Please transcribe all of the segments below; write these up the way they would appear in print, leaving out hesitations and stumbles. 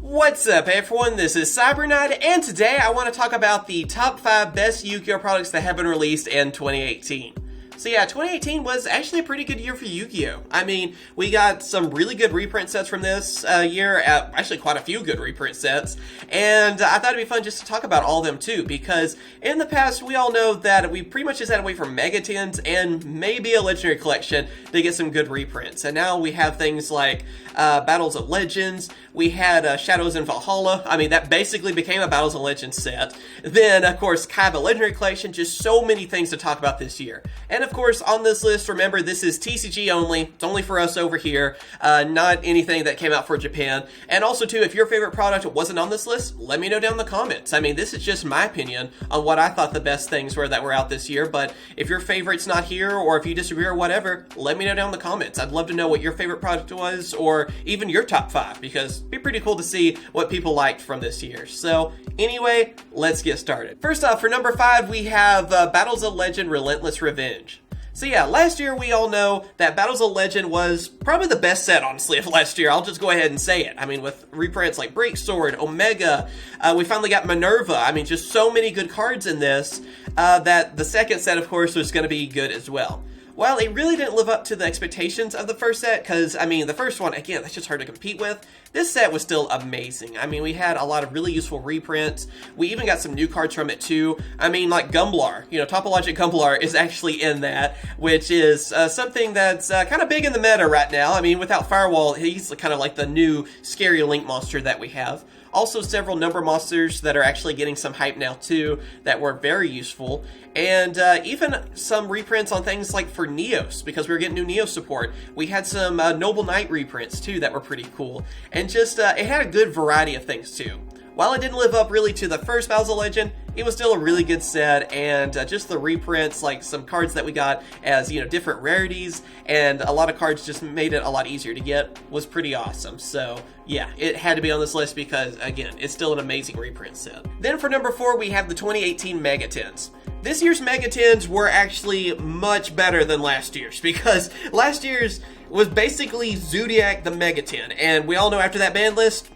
What's up everyone, this is Cyberknight, and today I want to talk about the top 5 best Yu-Gi-Oh products that have been released in 2018. So yeah, 2018 was actually a pretty good year for Yu-Gi-Oh! I mean, we got some really good reprint sets from this year, actually quite a few good reprint sets, and I thought it'd be fun just to talk about all of them too, because in the past we all know that we pretty much just had to wait for Mega Tens and maybe a Legendary Collection to get some good reprints, and now we have things like Battles of Legends, we had Shadows in Valhalla. I mean, that basically became a Battles of Legends set. Then, of course, Kaiba Legendary Collection, just so many things to talk about this year. And of course, on this list, remember, this is TCG only. It's only for us over here, not anything that came out for Japan. And also, too, if your favorite product wasn't on this list, let me know down in the comments. I mean, this is just my opinion on what I thought the best things were that were out this year. But if your favorite's not here, or if you disagree or whatever, let me know down in the comments. I'd love to know what your favorite product was, or even your top 5, because it'd be pretty cool to see what people liked from this year. So anyway, let's get started. First off, for number 5, we have Battles of Legend Relentless Revenge. So yeah, last year we all know that Battles of Legend was probably the best set, honestly, of last year. I'll just go ahead and say it. I mean, with reprints like Breaksword, Omega, we finally got Minerva. I mean, just so many good cards in this that the second set, of course, was going to be good as well. Well, it really didn't live up to the expectations of the first set, because, I mean, the first one, again, that's just hard to compete with. This set was still amazing. I mean, we had a lot of really useful reprints. We even got some new cards from it, too. I mean, like Gumblar. You know, Topologic Gumblar is actually in that, which is something that's kind of big in the meta right now. I mean, without Firewall, he's kind of like the new scary Link monster that we have. Also, several number monsters that are actually getting some hype now too, that were very useful. And even some reprints on things like for Neos, because we were getting new Neo support. We had some Noble Knight reprints too that were pretty cool. And just, it had a good variety of things too. While it didn't live up really to the first Battles of Legend, it was still a really good set, and just the reprints, like some cards that we got as, you know, different rarities, and a lot of cards just made it a lot easier to get, was pretty awesome. So yeah, it had to be on this list because, again, it's still an amazing reprint set. Then for number 4, we have the 2018 Mega Tens. This year's Mega Tens were actually much better than last year's, because last year's was basically Zodiac the Mega Ten, and we all know after that ban list,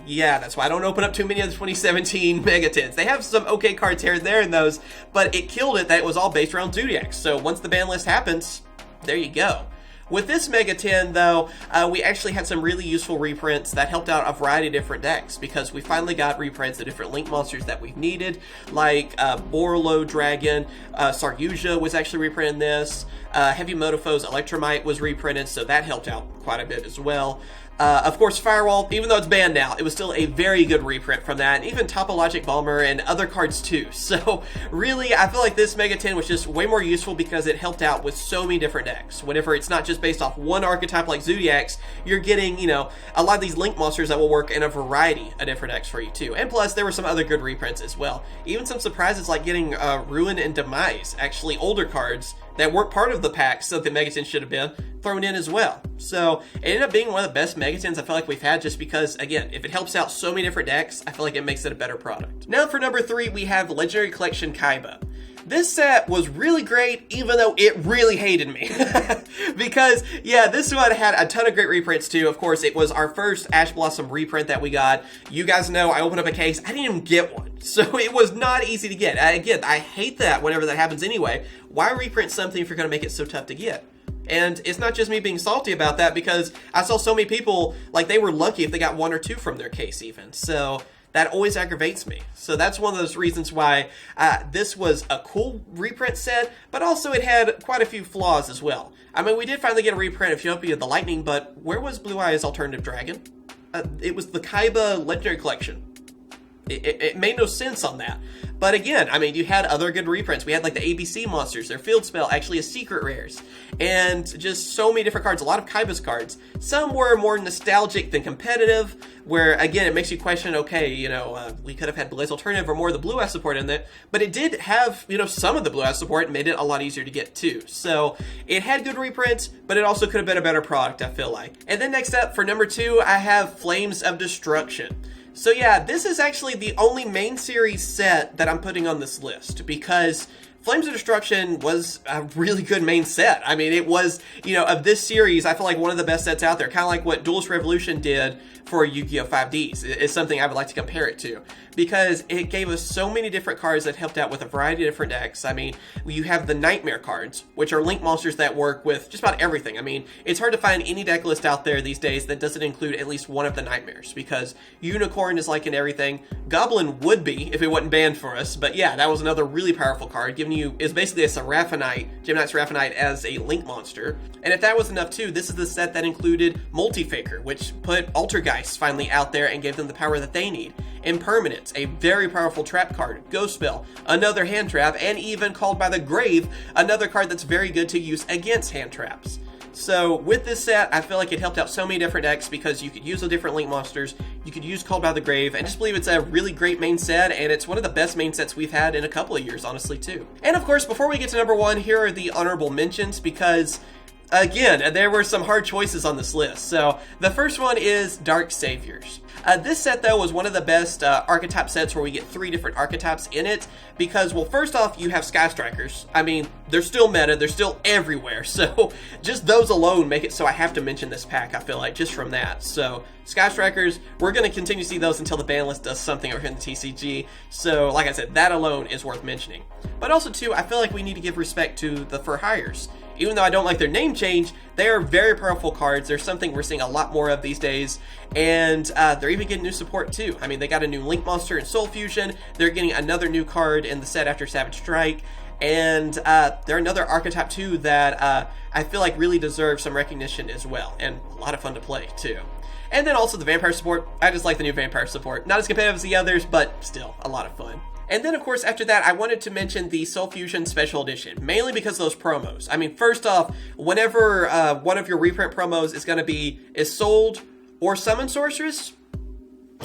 yeah, that's why I don't open up too many of the 2017 Mega Tens. They have some okay cards here and there in those, but it killed it that it was all based around Zodiac. So once the ban list happens, there you go. With this Mega 10, though, we actually had some really useful reprints that helped out a variety of different decks, because we finally got reprints of different Link monsters that we've needed, like Borolo Dragon, Yugioh was actually reprinted in this, Heavy Motofo's Electromite was reprinted, so that helped out quite a bit as well. Of course, Firewall, even though it's banned now, it was still a very good reprint from that, and even Topologic Balmer and other cards too. So really, I feel like this Mega 10 was just way more useful because it helped out with so many different decks. Whenever it's not just based off one archetype like Zodiac's, you're getting, you know, a lot of these Link monsters that will work in a variety of different decks for you too. And plus, there were some other good reprints as well. Even some surprises like getting Ruin and Demise, actually older cards that weren't part of the pack, so the Mega 10 should have been thrown in as well. So it ended up being one of the best Mega 10s I feel like we've had, just because, again, if it helps out so many different decks, I feel like it makes it a better product. Now for number 3, we have Legendary Collection Kaiba. This set was really great, even though it really hated me. Because, yeah, this one had a ton of great reprints too. Of course, it was our first Ash Blossom reprint that we got. You guys know I opened up a case, I didn't even get one. So it was not easy to get. Again, I hate that whenever that happens anyway. Why reprint something if you're going to make it so tough to get? And it's not just me being salty about that, because I saw so many people, like, they were lucky if they got 1 or 2 from their case even. So that always aggravates me. So that's one of those reasons why this was a cool reprint set, but also it had quite a few flaws as well. I mean, we did finally get a reprint of Ethiopia the Lightning, but where was Blue Eye's Alternative Dragon? It was the Kaiba Legendary Collection. It made no sense on that. But again, I mean, you had other good reprints. We had like the ABC monsters, their field spell actually is secret rares, and just so many different cards, a lot of Kaiba's cards. Some were more nostalgic than competitive, where again, it makes you question, okay, you know, we could have had Blue Eyes Alternative or more of the Blue Eyes support in it, but it did have, you know, some of the Blue Eyes support and made it a lot easier to get too. So it had good reprints, but it also could have been a better product, I feel like. And then next up, for number 2, I have Flames of Destruction. So yeah, this is actually the only main series set that I'm putting on this list, because Flames of Destruction was a really good main set. I mean, it was, you know, of this series, I feel like one of the best sets out there. Kind of like what Duelist Revolution did for Yu-Gi-Oh! 5Ds is something I would like to compare it to, because it gave us so many different cards that helped out with a variety of different decks. I mean, you have the Nightmare cards, which are link monsters that work with just about everything. I mean, it's hard to find any deck list out there these days that doesn't include at least one of the Nightmares, because Unicorn is like in everything. Goblin would be if it wasn't banned for us, but yeah, that was another really powerful card, giving you, is basically a Seraphonite, Gemini Seraphonite as a link monster. And if that was enough too, this is the set that included Multi-Faker, which put Altergeist finally out there and gave them the power that they need. Impermanence, a very powerful trap card. Ghost Spell, another hand trap, and even Called by the Grave, another card that's very good to use against hand traps. So with this set, I feel like it helped out so many different decks because you could use the different link monsters, you could use Called by the Grave, and just believe it's a really great main set, and it's one of the best main sets we've had in a couple of years, honestly, too. And of course, before we get to number one, here are the honorable mentions, because again, there were some hard choices on this list. So the first one is Dark Saviors. This set, though, was one of the best archetype sets where we get 3 different archetypes in it because, well, first off, you have Sky Strikers. I mean, they're still meta, they're still everywhere, so just those alone make it so I have to mention this pack, I feel like, just from that. So Sky Strikers, we're going to continue to see those until the ban list does something over here in the TCG, so like I said, that alone is worth mentioning. But also, too, I feel like we need to give respect to the For Hires. Even though I don't like their name change, they are very powerful cards. They're something we're seeing a lot more of these days, and they're even getting new support too. I mean, they got a new Link Monster in Soul Fusion, they're getting another new card in the set after Savage Strike, and they're another archetype too that I feel like really deserves some recognition as well, and a lot of fun to play too. And then also the Vampire support. I just like the new Vampire support. Not as competitive as the others, but still a lot of fun. And then, of course, after that, I wanted to mention the Soul Fusion Special Edition, mainly because of those promos. I mean, first off, whenever one of your reprint promos is sold or Summon Sorceress,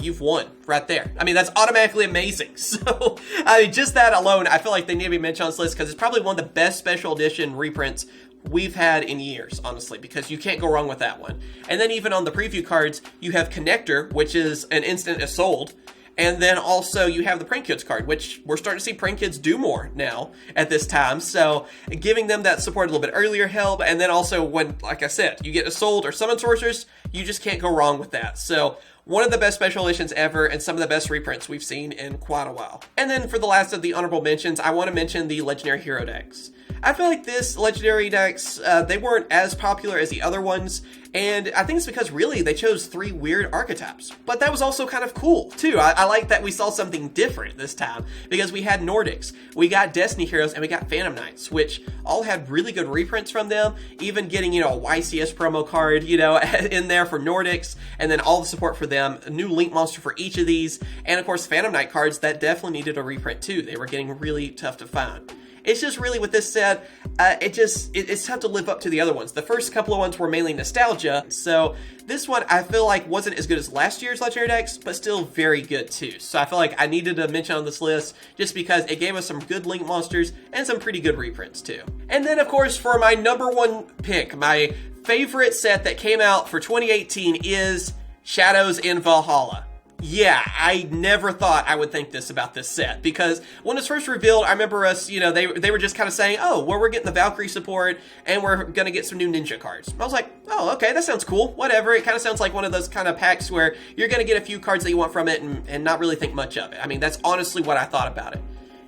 you've won right there. I mean, that's automatically amazing. So, I mean, just that alone, I feel like they need to be mentioned on this list because it's probably one of the best special edition reprints we've had in years, honestly, because you can't go wrong with that one. And then even on the preview cards, you have Connector, which is an instant is sold. And then also you have the Prank Kids card, which we're starting to see Prank Kids do more now at this time. So giving them that support a little bit earlier help. And then also when, like I said, you get a Sold or Summon Sorcerers, you just can't go wrong with that. So one of the best special editions ever and some of the best reprints we've seen in quite a while. And then for the last of the honorable mentions, I want to mention the Legendary Hero decks. I feel like this Legendary decks, they weren't as popular as the other ones, and I think it's because really they chose 3 weird archetypes. But that was also kind of cool, too. I like that we saw something different this time, because we had Nordics, we got Destiny Heroes, and we got Phantom Knights, which all had really good reprints from them, even getting, you know, a YCS promo card, you know, in there for Nordics, and then all the support for them, a new Link Monster for each of these, and of course Phantom Knight cards that definitely needed a reprint too. They were getting really tough to find. It's just really with this set, it's tough to live up to the other ones. The first couple of ones were mainly nostalgia, so this one I feel like wasn't as good as last year's Legendary decks, but still very good too. So I feel like I needed to mention on this list just because it gave us some good Link monsters and some pretty good reprints too. And then of course for my number one pick, my favorite set that came out for 2018 is Shadows in Valhalla. Yeah, I never thought I would think this about this set, because when it was first revealed, I remember us, you know, they were just kind of saying, oh, well, we're getting the Valkyrie support, and we're going to get some new ninja cards. I was like, oh, okay, that sounds cool, whatever. It kind of sounds like one of those kind of packs where you're going to get a few cards that you want from it and not really think much of it. I mean, that's honestly what I thought about it.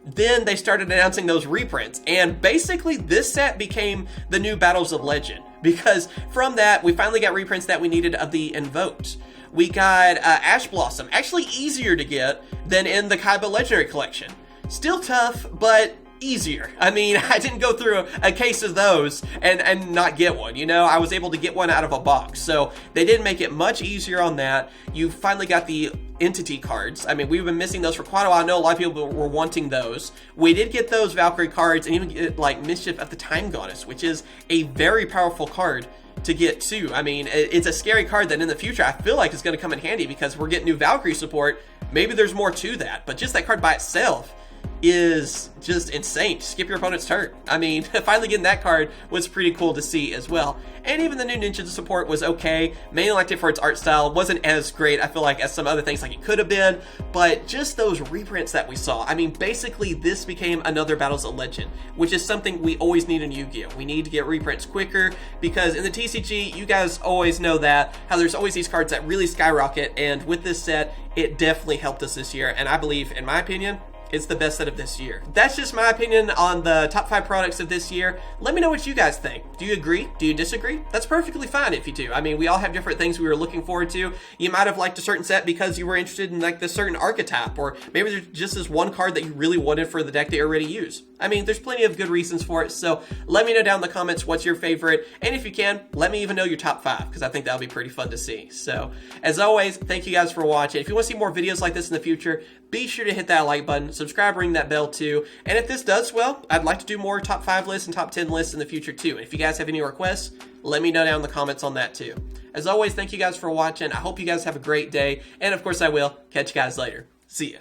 Then they started announcing those reprints, and basically this set became the new Battles of Legend, because from that, we finally got reprints that we needed of the Invoked. We got Ash Blossom, actually easier to get than in the Kaiba Legendary Collection. Still tough, but easier. I mean, I didn't go through a case of those and not get one, you know? I was able to get one out of a box, so they did make it much easier on that. You finally got the Entity cards. I mean, we've been missing those for quite a while. I know a lot of people were wanting those. We did get those Valkyrie cards and even get, like, Mischief of the Time Goddess, which is a very powerful card to get too. I mean, it's a scary card that in the future I feel like is going to come in handy because we're getting new Valkyrie support. Maybe there's more to that, but just that card by itself is just insane. Skip your opponent's turn. I mean, finally getting that card was pretty cool to see as well. And even the new ninja support was okay. Mainly liked it for its art style. Wasn't as great, I feel like, as some other things like it could have been. But just those reprints that we saw. I mean, basically, this became another Battles of Legend, which is something we always need in Yu-Gi-Oh! We need to get reprints quicker, because in the TCG, you guys always know that, how there's always these cards that really skyrocket, and with this set, it definitely helped us this year. And I believe, in my opinion, it's the best set of this year. That's just my opinion on the top 5 products of this year. Let me know what you guys think. Do you agree? Do you disagree? That's perfectly fine if you do. I mean, we all have different things we were looking forward to. You might have liked a certain set because you were interested in like this certain archetype, or maybe there's just this one card that you really wanted for the deck that you already use. I mean, there's plenty of good reasons for it, so let me know down in the comments what's your favorite, and if you can, let me even know your top 5, because I think that'll be pretty fun to see. So, as always, thank you guys for watching. If you want to see more videos like this in the future, be sure to hit that like button, subscribe, ring that bell too, and if this does well, I'd like to do more top 5 lists and top 10 lists in the future too. And if you guys have any requests, let me know down in the comments on that too. As always, thank you guys for watching. I hope you guys have a great day, and of course I will. Catch you guys later. See ya.